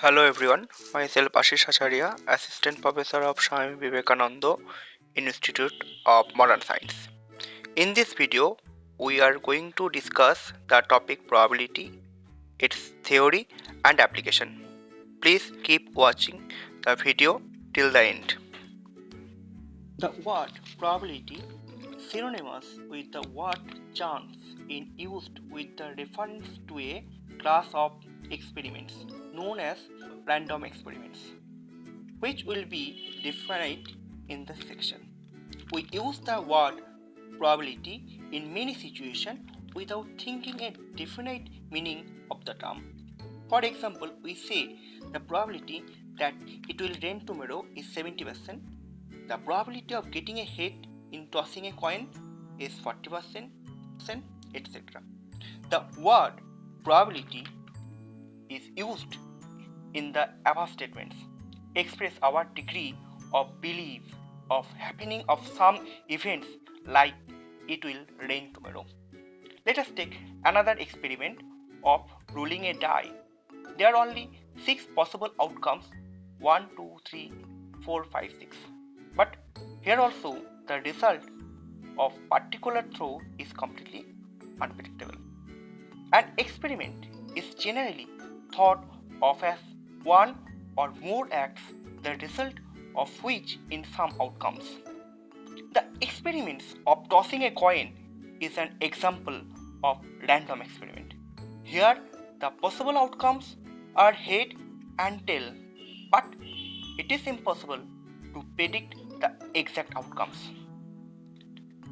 Hello everyone, myself Ashish Acharya, Assistant Professor of Swami Vivekananda Institute of Modern Science. In this video, we are going to discuss the topic probability, its theory and application. Please keep watching the video till the end. The word probability, synonymous with the word chance, is used with the reference to a class of experiments known as random experiments, which will be defined in this section. We use the word probability in many situations without thinking a definite meaning of the term. For example, we say the probability that it will rain tomorrow is 70%. The probability of getting a head in tossing a coin is 40%, etc. The word probability is used in the above statements express our degree of belief of happening of some events like it will rain tomorrow. Let us take another experiment of rolling a die. There are only 6 possible outcomes 1, 2, 3, 4, 5, 6. But here also the result of particular throw is completely unpredictable. An experiment is generally thought of as one or more acts, the result of which in some outcomes. The experiments of tossing a coin is an example of random experiment. Here the possible outcomes are head and tail, but it is impossible to predict the exact outcomes.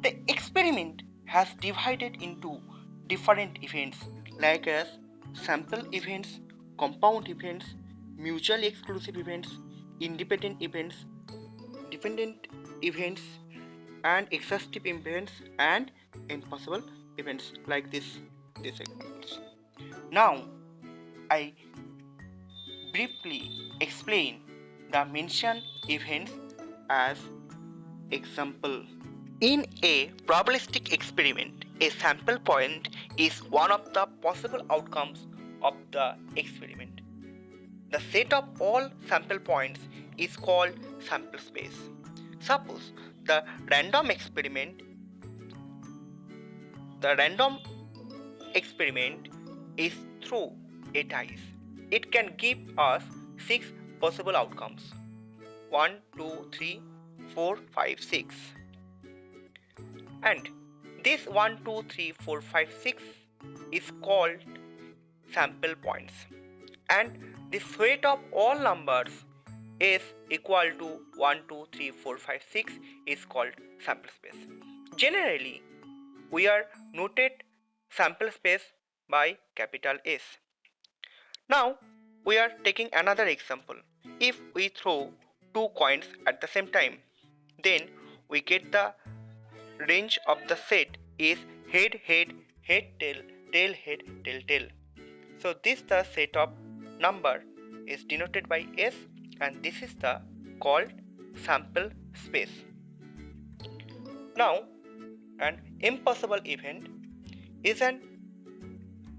The experiment has divided into different events like as sample events, compound events, mutually exclusive events, independent events, dependent events, and exhaustive events and impossible events like these examples. Now I briefly explain the mentioned events as example. In a probabilistic experiment, a sample point is one of the possible outcomes of the experiment. The set of all sample points is called sample space. Suppose the random experiment is through a dice. It can give us 6 possible outcomes 1, 2, 3, 4, 5, 6. And this 1, 2, 3, 4, 5, 6 is called sample points. And the weight of all numbers is equal to 1, 2, 3, 4, 5, 6 is called sample space. Generally, we are noted sample space by capital S. Now, we are taking another example. If we throw 2 coins at the same time, then we get the range of the set is head, head, head, tail, tail, head, tail, tail. So this the set of number is denoted by S, and this is the called sample space. Now, an impossible event is an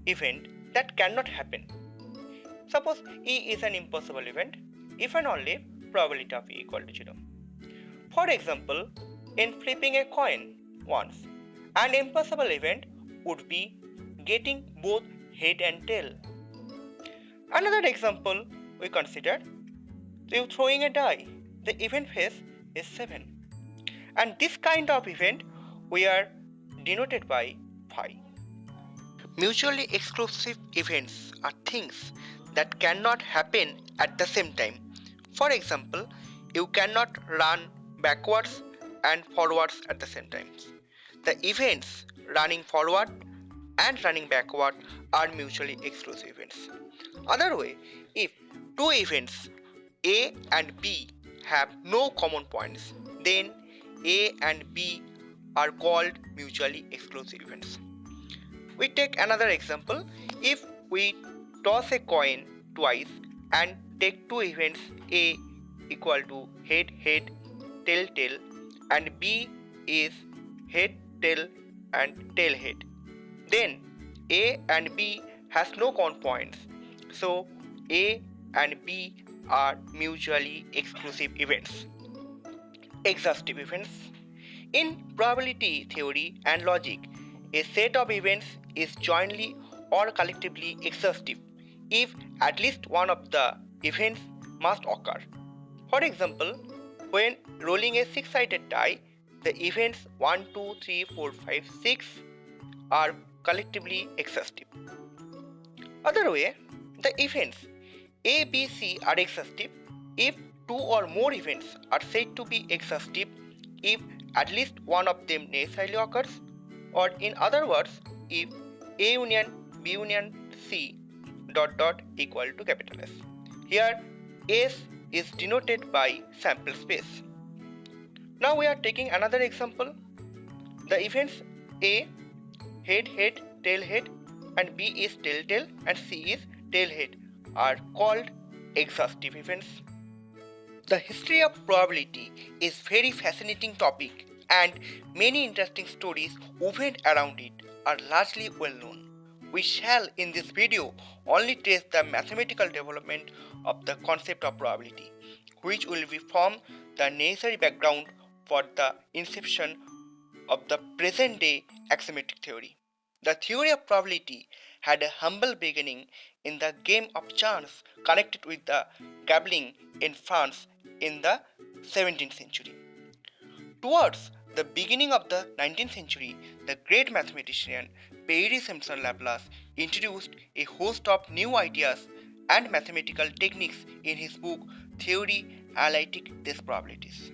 event that cannot happen. Suppose E is an impossible event if and only probability of E equal to 0. For example, in flipping a coin once, an impossible event would be getting both head and tail. Another example we considered, you throwing a die, the event phase is 7. And this kind of event we are denoted by phi. Mutually exclusive events are things that cannot happen at the same time. For example, you cannot run backwards and forwards at the same time. The events running forward and running backward are mutually exclusive events. Other way, if two events A and B have no common points, then A and B are called mutually exclusive events. We take another example. If we toss a coin twice and take two events A equal to head, head, tail, tail, and B is head, tail, and tail, head, then A and B has no common points. So A and B are mutually exclusive events. Exhaustive events. In probability theory and logic, a set of events is jointly or collectively exhaustive if at least one of the events must occur. For example, when rolling a six-sided die, the events 1, 2, 3, 4, 5, 6 are collectively exhaustive. Other way, the events A, B, C are exhaustive if two or more events are said to be exhaustive if at least one of them necessarily occurs, or in other words, if A union B union C dot dot equal to capital S. Here S is denoted by sample space. Now we are taking another example. The events A, head head tail head, and B is tail tail and C is tail head are called exhaustive events. The history of probability is very fascinating topic and many interesting stories woven around it are largely well known. We shall in this video only trace the mathematical development of the concept of probability, which will form the necessary background for the inception of the present day axiomatic theory. The theory of probability had a humble beginning in the game of chance connected with the gambling in France in the 17th century. Towards the beginning of the 19th century, the great mathematician Pierre Simpson Laplace introduced a host of new ideas and mathematical techniques in his book Theorie Analytique des Probabilités.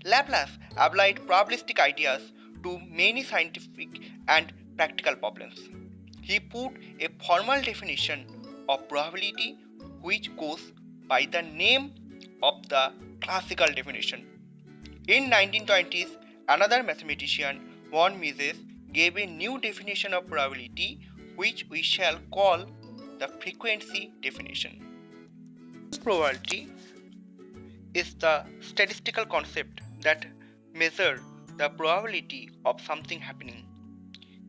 Laplace applied probabilistic ideas to many scientific and practical problems. He put a formal definition of probability which goes by the name of the classical definition. In 1920s, another mathematician, von Mises, gave a new definition of probability which we shall call the frequency definition. Probability is the statistical concept that measures the probability of something happening.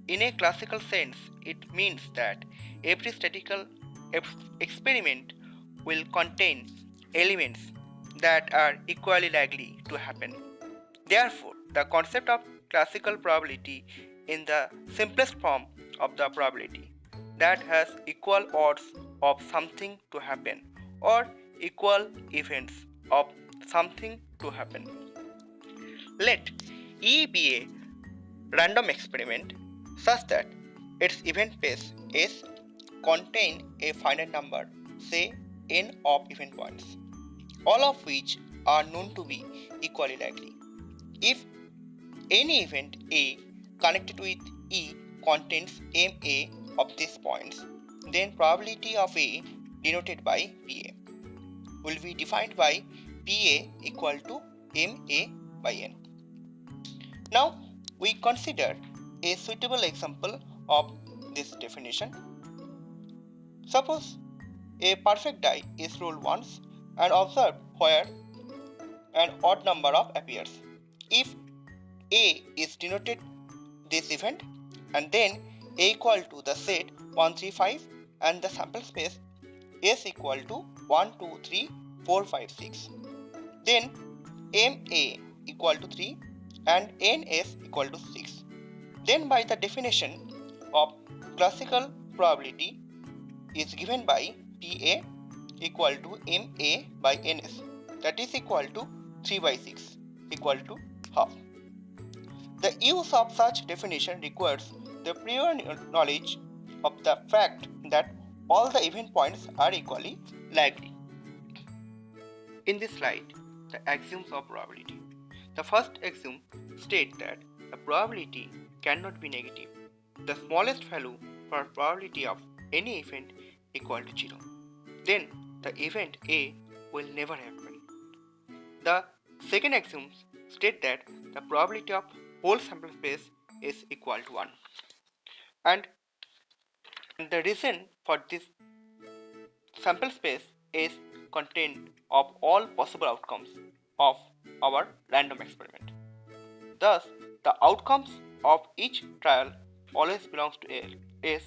In a classical sense, it means that every statistical experiment will contain elements that are equally likely to happen. Therefore, the concept of classical probability in the simplest form of the probability that has equal odds of something to happen or equal events of something to happen. Let E be a random experiment such that its event space S contain a finite number, say n of event points, all of which are known to be equally likely. If any event A connected with E contains MA of these points, then probability of A denoted by PA will be defined by PA equal to MA by N. Now we consider a suitable example of this definition. Suppose a perfect die is rolled once and observe where an odd number of appears. If A is denoted this event and then A equal to the set 1, 3, 5 and the sample space S equal to 1, 2, 3, 4, 5, 6, then MA equal to 3 and NS equal to 6. Then by the definition of classical probability is given by PA equal to MA by NS, that is equal to 3 by 6 equal to half. The use of such definition requires the prior knowledge of the fact that all the event points are equally likely. In this slide, the axioms of probability. The first axiom states that the probability cannot be negative. The smallest value for probability of any event equal to 0. Then the event A will never happen. The second axiom states that the probability of whole sample space is equal to 1. And the reason for this sample space is contained of all possible outcomes of our random experiment. Thus, the outcomes of each trial always belongs to S,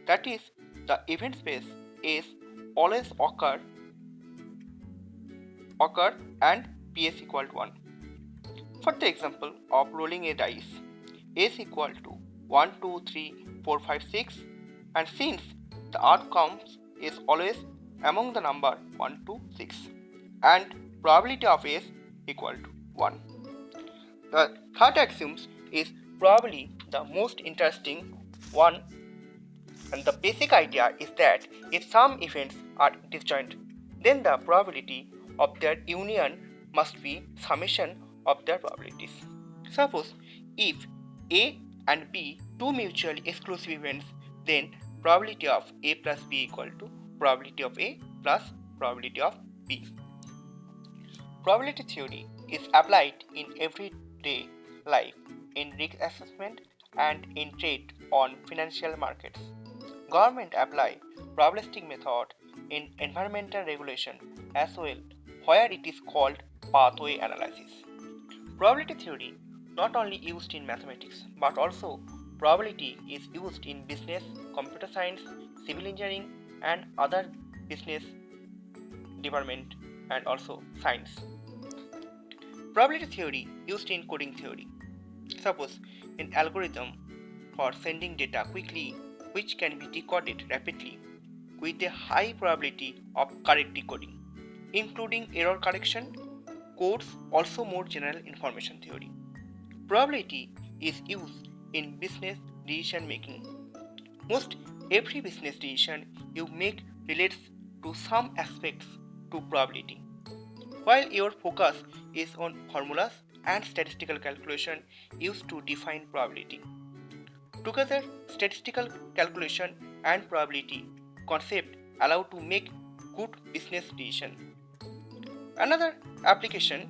that is, the event space S always occur occur and PS equal to 1. For the example of rolling a dice, S equal to 1, 2, 3, 4, 5, 6, and since the outcome is always among the number 1 to 6 and probability of S equal to 1. The third axiom is probably the most interesting one, and the basic idea is that if some events are disjoint, then the probability of their union must be summation of their probabilities. Suppose if A and B two mutually exclusive events, then probability of A plus B equal to probability of A plus probability of B. Probability theory is applied in everyday life, in risk assessment and in trade on financial markets. Government apply probabilistic method in environmental regulation as well, where it is called pathway analysis. Probability theory not only used in mathematics but also probability is used in business, computer science, civil engineering and other business department and also science. Probability theory used in coding theory. Suppose an algorithm for sending data quickly which can be decoded rapidly with a high probability of correct decoding, including error correction, codes, also more general information theory. Probability is used in business decision making. Most every business decision you make relates to some aspects to probability. While your focus is on formulas and statistical calculation used to define probability. Together, statistical calculation and probability concept allow to make good business decision. Another application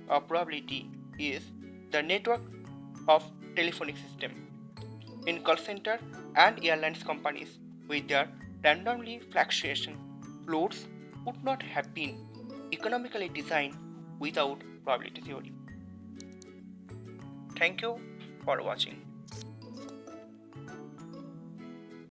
of probability is the network of telephonic system. In call center and airlines companies with their randomly fluctuation, loads would not have been economically designed without probability theory. Thank you for watching.